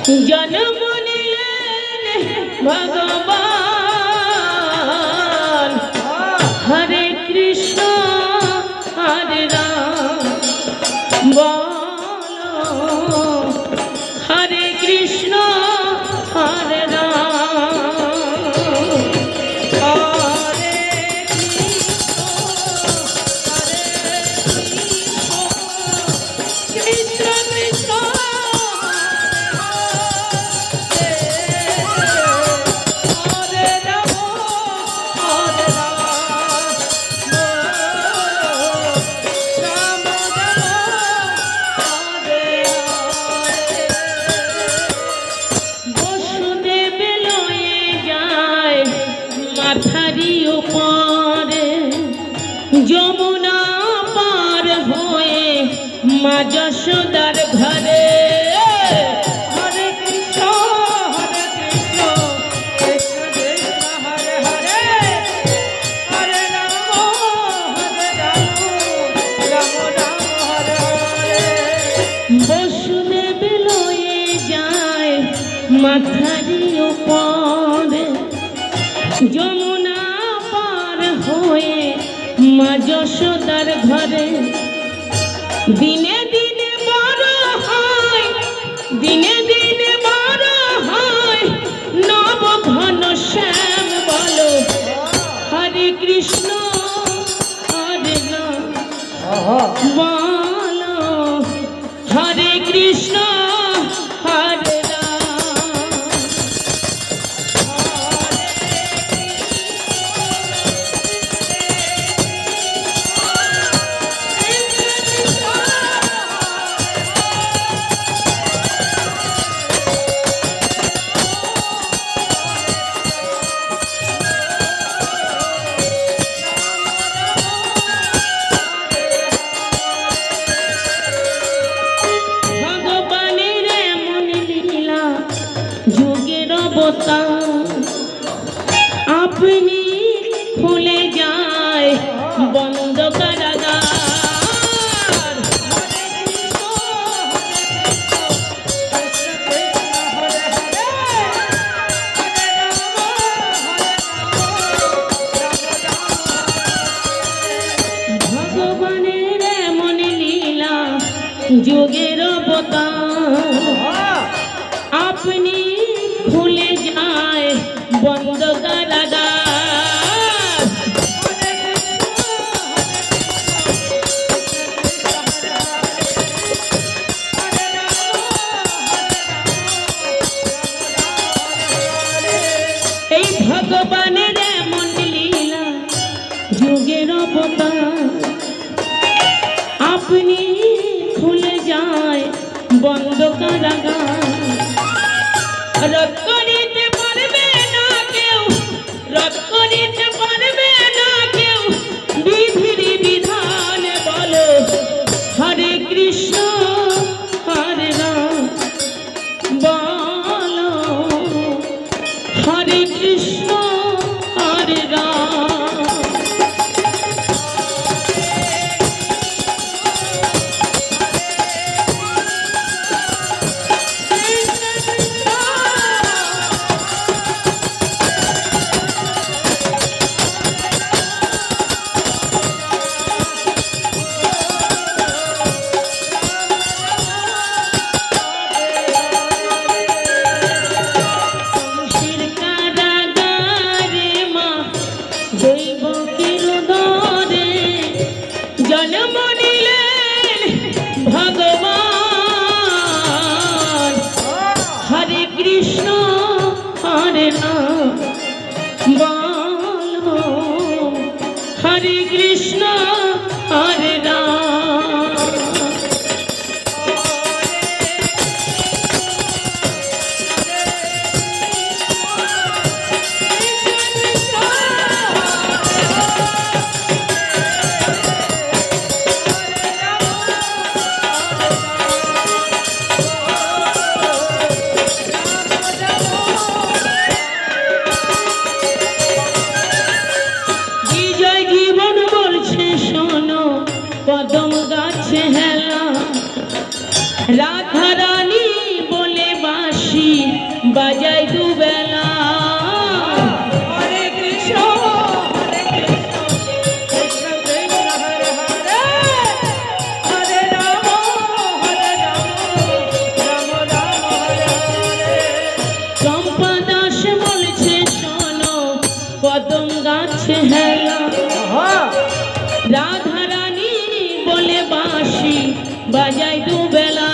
জন্ম নিলেন ভগবান হরে কৃষ্ণ হরে রাম বলো হরে কৃষ্ণ হরে রাম হরে কৃষ্ণ কৃষ্ণ মাথারি উপরে যমুনা পার হয়ে মা যশোদার ঘরে হরে কৃষ্ণ কৃষ্ণ কৃষ্ণ হরে হরে হরে রাম রাম রাম হরে হরে বসুদেব লয়ে যায় মাথারি উপরে যমুনা পার হয়ে মা যশোদার ঘরে দিনে দিনে বড় হয় দিনে দিনে বড় হয় নব ঘন শ্যাম বলো হরে কৃষ্ণ হরে রাম বলো হরে কৃষ্ণ হরে যুগের অবতার আপনি খুলে যায় বন্ধ কারাগার ভগবানের এমন লীলা যুগের অবতার আপনি খুলে যায় বন্ধ কারাগার এই ভগবানের এমন লীলা যুগের অবতার আপনি খুলে যায় বন্ধ কারাগার রদ করিতে পারবে না কেউ রদ করিতে পারবে না কেউ বিধির বিধান বলো হরে কৃষ্ণ হরে রাম বলো হরে কৃষ্ণ হরে রাম জন্ম নিলেন ভগবান হরে কৃষ্ণ হরে রাম বলো হরে কৃষ্ণ হরে রাম রাধা রানী বলে বাসি বাজাই দুবেলা। হরে কৃষ্ণ কৃষ্ণ কৃষ্ণ হরে হরে, হরে রাম রাম রাম হরে হরে। চম্পা দাস বলছে শোনো কদম গাছে হেলা, রাধা রানী বলে বাঁশি বাজাই দুবেলা।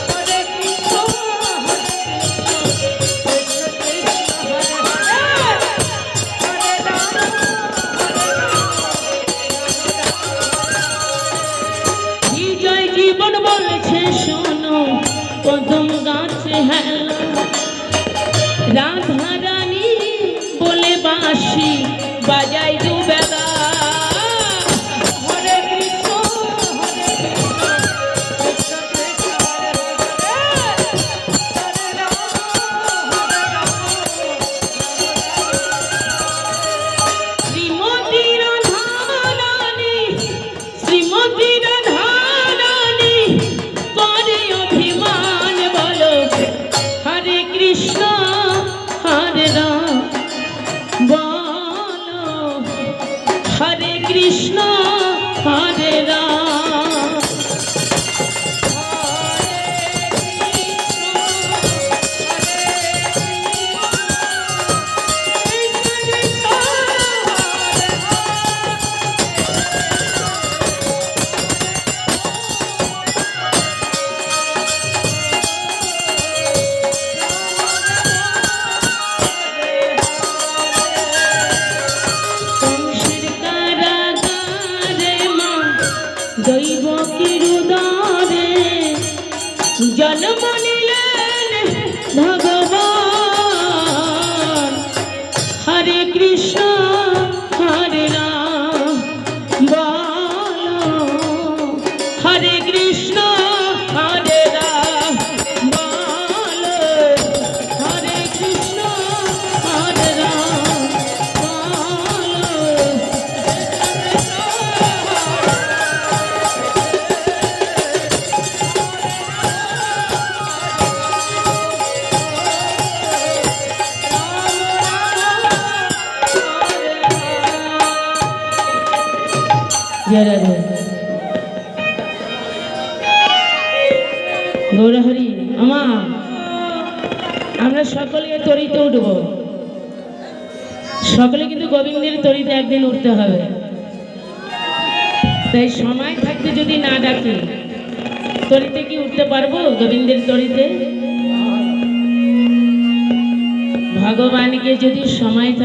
হরে কৃষ্ণ কৃষ্ণ কৃষ্ণ হরে হরে, হরে রাম বিজয় জীবন বলছে শোনো কদম গাছে হেলা, রাধা রানী বলে বাঁশি বাজাই দুবেলা। হরে কৃষ্ণ কৃষ্ণ কৃষ্ণ হরে হরে, হরে রাম শ্রীমতী রাধা রানী, শ্রীমতী রাধা রানী করে অভিমান বলো হরে কৃষ্ণ হরে রাম বলো হরে কৃষ্ণ হরে রাম। কংসের কারাগারে মা দৈব কিরুদারে জন্ম নিলেন ভগবান। হরে কৃষ্ণ হরে রাম বলো হরে কৃষ্ণ হরে রাম বলো হরে কৃষ্ণ হরে রাম বলো। জয় রাধে। গৌরহরি আমা আমরা সকলে তরিতে উঠব, সকলে কিন্তু গোবিন্দের তরিতে একদিন উঠতে হবে। তাই সময় থাকতে যদি না ডাকি তরিতে কি উঠতে পারবো? গোবিন্দের তরিতে ভগবানকে যদি সময় থাকে